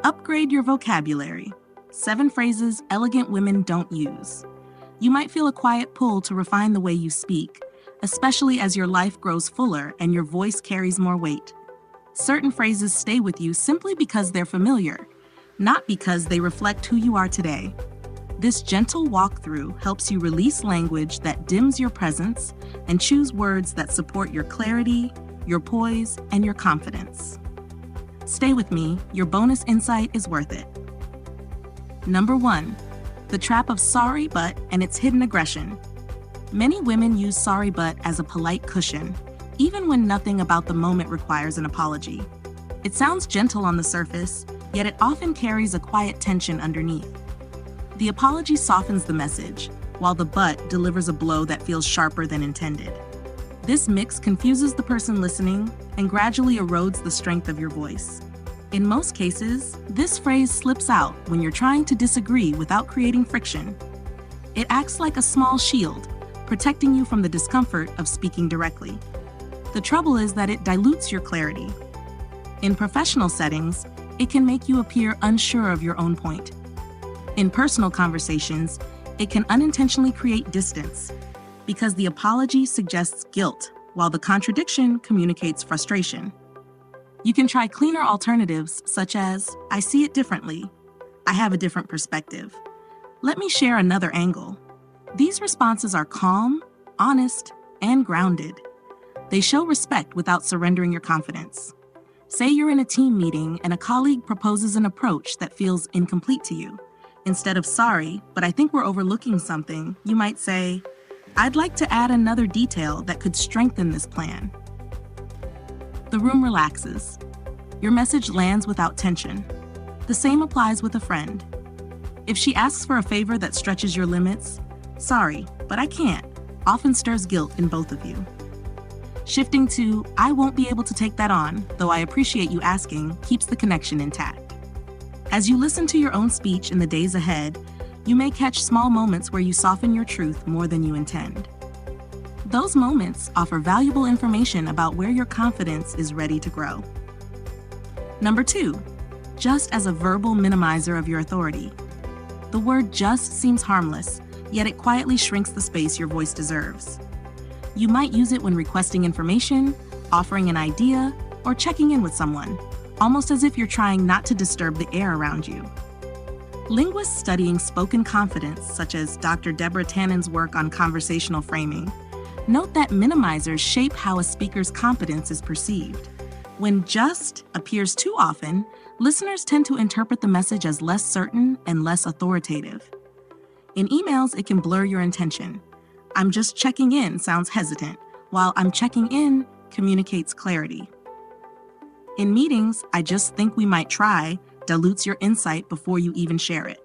Upgrade your vocabulary. 7 phrases elegant women don't use. You might feel a quiet pull to refine the way you speak, especially as your life grows fuller and your voice carries more weight. Certain phrases stay with you simply because they're familiar, not because they reflect who you are today. This gentle walkthrough helps you release language that dims your presence and choose words that support your clarity, your poise, and your confidence. Stay with me, your bonus insight is worth it. Number 1, the trap of sorry but and its hidden aggression. Many women use sorry but as a polite cushion, even when nothing about the moment requires an apology. It sounds gentle on the surface, yet it often carries a quiet tension underneath. The apology softens the message, while the but delivers a blow that feels sharper than intended. This mix confuses the person listening and gradually erodes the strength of your voice. In most cases, this phrase slips out when you're trying to disagree without creating friction. It acts like a small shield, protecting you from the discomfort of speaking directly. The trouble is that it dilutes your clarity. In professional settings, it can make you appear unsure of your own point. In personal conversations, it can unintentionally create distance because the apology suggests guilt, while the contradiction communicates frustration. You can try cleaner alternatives such as, I see it differently, I have a different perspective, let me share another angle. These responses are calm, honest, and grounded. They show respect without surrendering your confidence. Say you're in a team meeting and a colleague proposes an approach that feels incomplete to you. Instead of sorry, but I think we're overlooking something, you might say, I'd like to add another detail that could strengthen this plan. The room relaxes. Your message lands without tension. The same applies with a friend. If she asks for a favor that stretches your limits, sorry, but I can't, often stirs guilt in both of you. Shifting to, I won't be able to take that on, though I appreciate you asking, keeps the connection intact. As you listen to your own speech in the days ahead, you may catch small moments where you soften your truth more than you intend. Those moments offer valuable information about where your confidence is ready to grow. Number 2, just as a verbal minimizer of your authority. The word just seems harmless, yet it quietly shrinks the space your voice deserves. You might use it when requesting information, offering an idea, or checking in with someone, almost as if you're trying not to disturb the air around you. Linguists studying spoken confidence, such as Dr. Deborah Tannen's work on conversational framing, note that minimizers shape how a speaker's competence is perceived. When just appears too often, listeners tend to interpret the message as less certain and less authoritative. In emails, it can blur your intention. I'm just checking in sounds hesitant, while I'm checking in communicates clarity. In meetings, I just think we might try dilutes your insight before you even share it.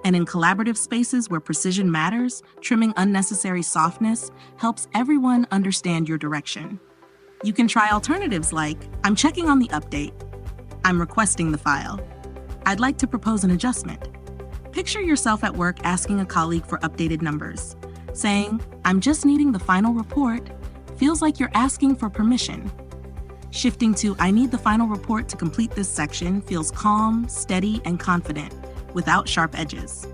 And in collaborative spaces where precision matters, trimming unnecessary softness helps everyone understand your direction. You can try alternatives like, I'm checking on the update, I'm requesting the file, I'd like to propose an adjustment. Picture yourself at work asking a colleague for updated numbers. Saying, I'm just needing the final report, feels like you're asking for permission. Shifting to, I need the final report to complete this section feels calm, steady, and confident, without sharp edges.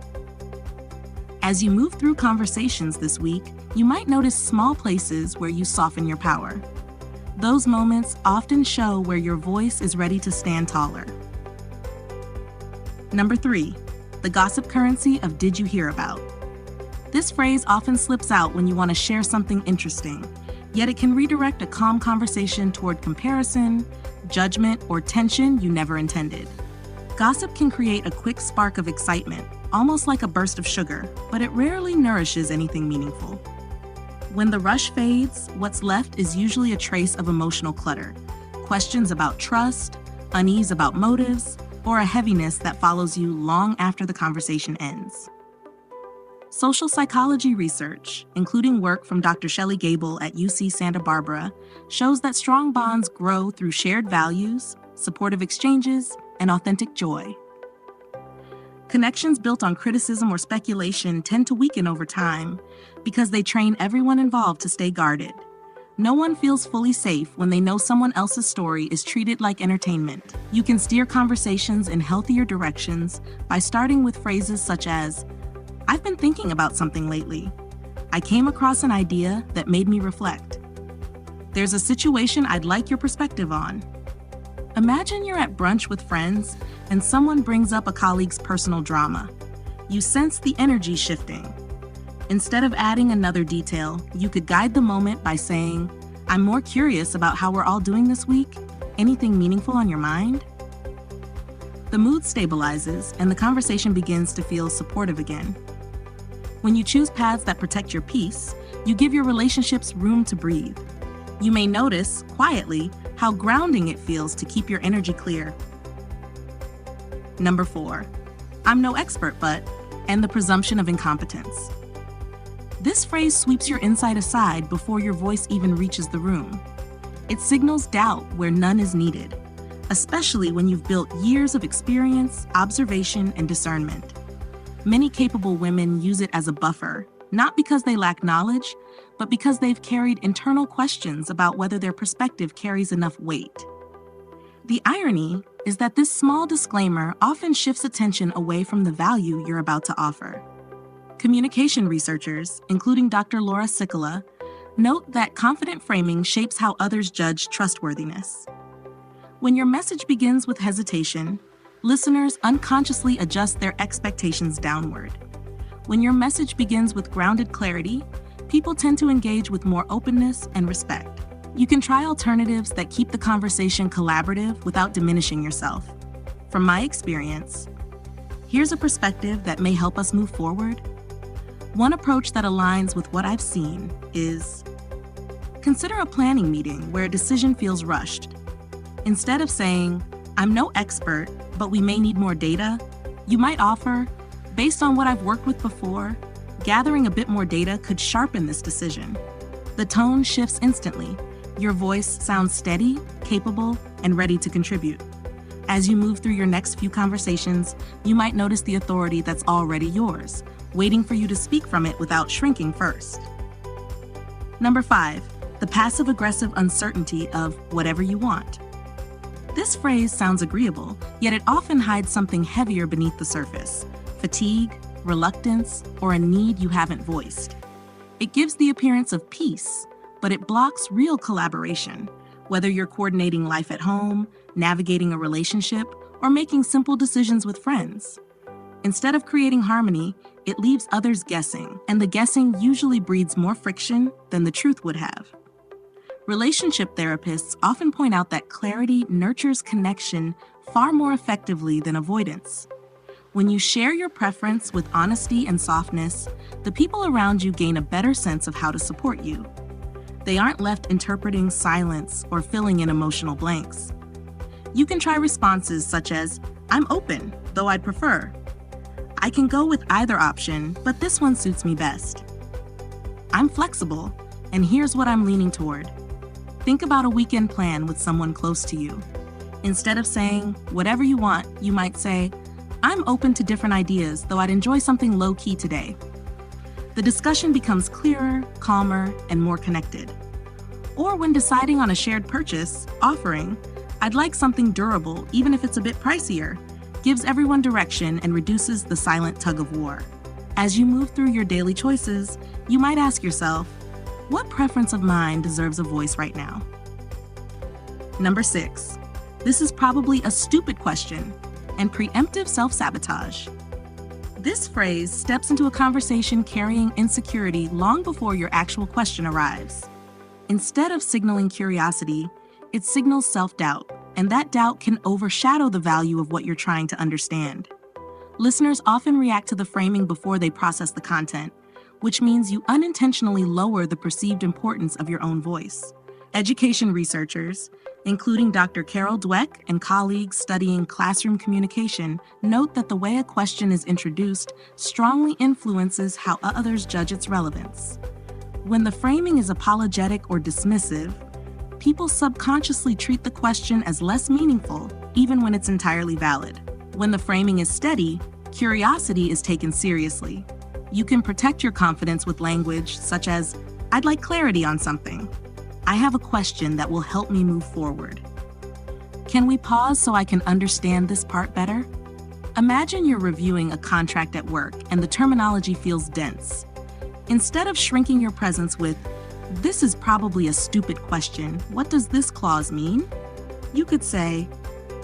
As you move through conversations this week, you might notice small places where you soften your power. Those moments often show where your voice is ready to stand taller. Number 3, the gossip currency of did you hear about? This phrase often slips out when you want to share something interesting, yet it can redirect a calm conversation toward comparison, judgment, or tension you never intended. Gossip can create a quick spark of excitement, almost like a burst of sugar, but it rarely nourishes anything meaningful. When the rush fades, what's left is usually a trace of emotional clutter, questions about trust, unease about motives, or a heaviness that follows you long after the conversation ends. Social psychology research, including work from Dr. Shelley Gable at UC Santa Barbara, shows that strong bonds grow through shared values, supportive exchanges, and authentic joy. Connections built on criticism or speculation tend to weaken over time because they train everyone involved to stay guarded. No one feels fully safe when they know someone else's story is treated like entertainment. You can steer conversations in healthier directions by starting with phrases such as, "I've been thinking about something lately. I came across an idea that made me reflect. There's a situation I'd like your perspective on." Imagine you're at brunch with friends and someone brings up a colleague's personal drama. You sense the energy shifting. Instead of adding another detail, you could guide the moment by saying, "I'm more curious about how we're all doing this week. Anything meaningful on your mind?" The mood stabilizes and the conversation begins to feel supportive again. When you choose paths that protect your peace, you give your relationships room to breathe. You may notice, quietly, how grounding it feels to keep your energy clear. Number 4, "I'm no expert, but," and the presumption of incompetence. This phrase sweeps your insight aside before your voice even reaches the room. It signals doubt where none is needed, especially when you've built years of experience, observation, and discernment. Many capable women use it as a buffer, not because they lack knowledge, but because they've carried internal questions about whether their perspective carries enough weight. The irony is that this small disclaimer often shifts attention away from the value you're about to offer. Communication researchers, including Dr. Laura Sicola, note that confident framing shapes how others judge trustworthiness. When your message begins with hesitation, listeners unconsciously adjust their expectations downward. When your message begins with grounded clarity, people tend to engage with more openness and respect. You can try alternatives that keep the conversation collaborative without diminishing yourself. From my experience, here's a perspective that may help us move forward. One approach that aligns with what I've seen is, consider a planning meeting where a decision feels rushed. Instead of saying, "I'm no expert, but we may need more data," you might offer, "Based on what I've worked with before, gathering a bit more data could sharpen this decision." The tone shifts instantly. Your voice sounds steady, capable, and ready to contribute. As you move through your next few conversations, you might notice the authority that's already yours, waiting for you to speak from it without shrinking first. Number 5, the passive-aggressive uncertainty of "whatever you want." This phrase sounds agreeable, yet it often hides something heavier beneath the surface: fatigue, reluctance, or a need you haven't voiced. It gives the appearance of peace, but it blocks real collaboration, whether you're coordinating life at home, navigating a relationship, or making simple decisions with friends. Instead of creating harmony, it leaves others guessing, and the guessing usually breeds more friction than the truth would have. Relationship therapists often point out that clarity nurtures connection far more effectively than avoidance. When you share your preference with honesty and softness, the people around you gain a better sense of how to support you. They aren't left interpreting silence or filling in emotional blanks. You can try responses such as, "I'm open, though I'd prefer." "I can go with either option, but this one suits me best." "I'm flexible, and here's what I'm leaning toward." Think about a weekend plan with someone close to you. Instead of saying, "whatever you want," you might say, "I'm open to different ideas, though I'd enjoy something low-key today." The discussion becomes clearer, calmer, and more connected. Or when deciding on a shared purchase, offering, "I'd like something durable, even if it's a bit pricier," gives everyone direction and reduces the silent tug-of-war. As you move through your daily choices, you might ask yourself, what preference of mine deserves a voice right now? Number 6, this is probably a stupid question, and preemptive self-sabotage. This phrase steps into a conversation carrying insecurity long before your actual question arrives. Instead of signaling curiosity, it signals self-doubt, and that doubt can overshadow the value of what you're trying to understand. Listeners often react to the framing before they process the content, which means you unintentionally lower the perceived importance of your own voice. Education researchers, including Dr. Carol Dweck and colleagues studying classroom communication, note that the way a question is introduced strongly influences how others judge its relevance. When the framing is apologetic or dismissive, people subconsciously treat the question as less meaningful, even when it's entirely valid. When the framing is steady, curiosity is taken seriously. You can protect your confidence with language such as, "I'd like clarity on something." I have a question that will help me move forward. Can we pause so I can understand this part better? Imagine you're reviewing a contract at work and the terminology feels dense. Instead of shrinking your presence with, "This is probably a stupid question. What does this clause mean?" You could say,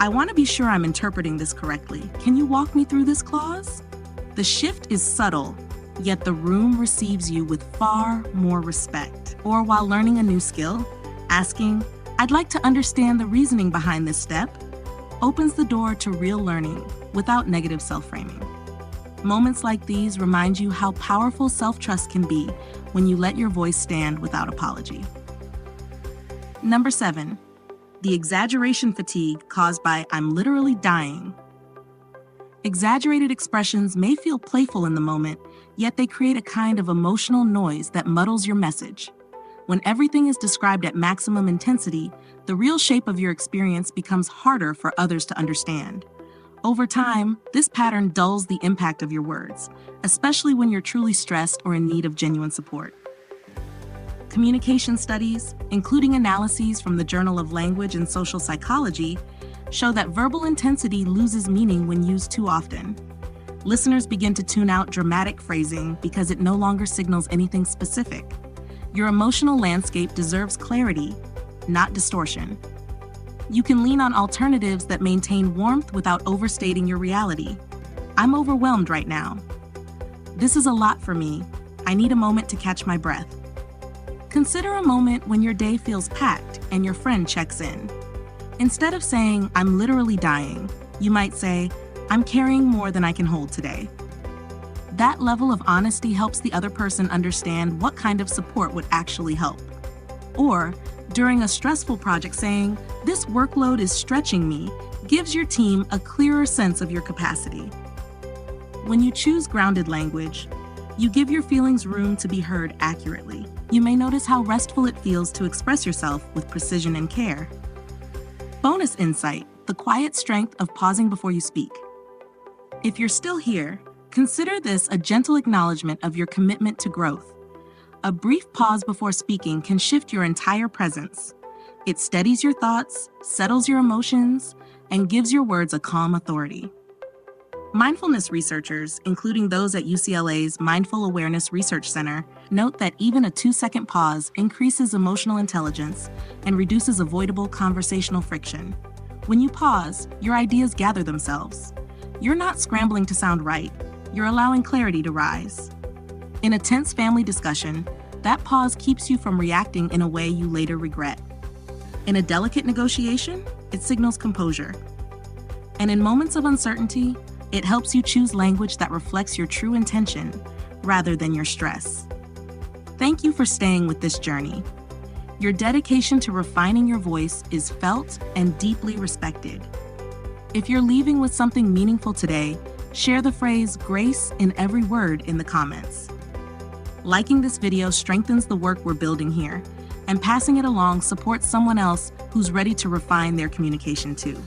"I want to be sure I'm interpreting this correctly. Can you walk me through this clause?" The shift is subtle, yet the room receives you with far more respect. Or while learning a new skill, asking, "I'd like to understand the reasoning behind this step," opens the door to real learning without negative self-framing. Moments like these remind you how powerful self-trust can be when you let your voice stand without apology. Number 7, the exaggeration fatigue caused by "I'm literally dying." Exaggerated expressions may feel playful in the moment, yet they create a kind of emotional noise that muddles your message. When everything is described at maximum intensity, the real shape of your experience becomes harder for others to understand. Over time, this pattern dulls the impact of your words, especially when you're truly stressed or in need of genuine support. Communication studies, including analyses from the Journal of Language and Social Psychology, show that verbal intensity loses meaning when used too often. Listeners begin to tune out dramatic phrasing because it no longer signals anything specific. Your emotional landscape deserves clarity, not distortion. You can lean on alternatives that maintain warmth without overstating your reality. "I'm overwhelmed right now." "This is a lot for me. I need a moment to catch my breath." Consider a moment when your day feels packed and your friend checks in. Instead of saying, "I'm literally dying," you might say, "I'm carrying more than I can hold today." That level of honesty helps the other person understand what kind of support would actually help. Or, during a stressful project, saying, "This workload is stretching me," gives your team a clearer sense of your capacity. When you choose grounded language, you give your feelings room to be heard accurately. You may notice how restful it feels to express yourself with precision and care. Bonus insight: the quiet strength of pausing before you speak. If you're still here, consider this a gentle acknowledgement of your commitment to growth. A brief pause before speaking can shift your entire presence. It steadies your thoughts, settles your emotions, and gives your words a calm authority. Mindfulness researchers, including those at UCLA's Mindful Awareness Research Center, note that even a 2-second pause increases emotional intelligence and reduces avoidable conversational friction. When you pause, your ideas gather themselves. You're not scrambling to sound right, you're allowing clarity to rise. In a tense family discussion, that pause keeps you from reacting in a way you later regret. In a delicate negotiation, it signals composure. And in moments of uncertainty, it helps you choose language that reflects your true intention rather than your stress. Thank you for staying with this journey. Your dedication to refining your voice is felt and deeply respected. If you're leaving with something meaningful today, share the phrase "grace in every word" in the comments. Liking this video strengthens the work we're building here, and passing it along supports someone else who's ready to refine their communication too.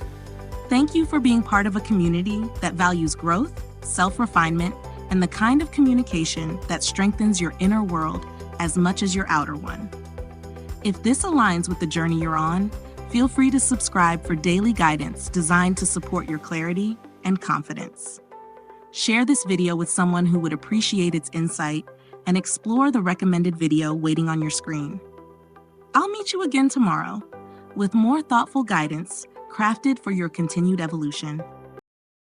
Thank you for being part of a community that values growth, self-refinement, and the kind of communication that strengthens your inner world as much as your outer one. If this aligns with the journey you're on, feel free to subscribe for daily guidance designed to support your clarity and confidence. Share this video with someone who would appreciate its insight and explore the recommended video waiting on your screen. I'll meet you again tomorrow with more thoughtful guidance crafted for your continued evolution.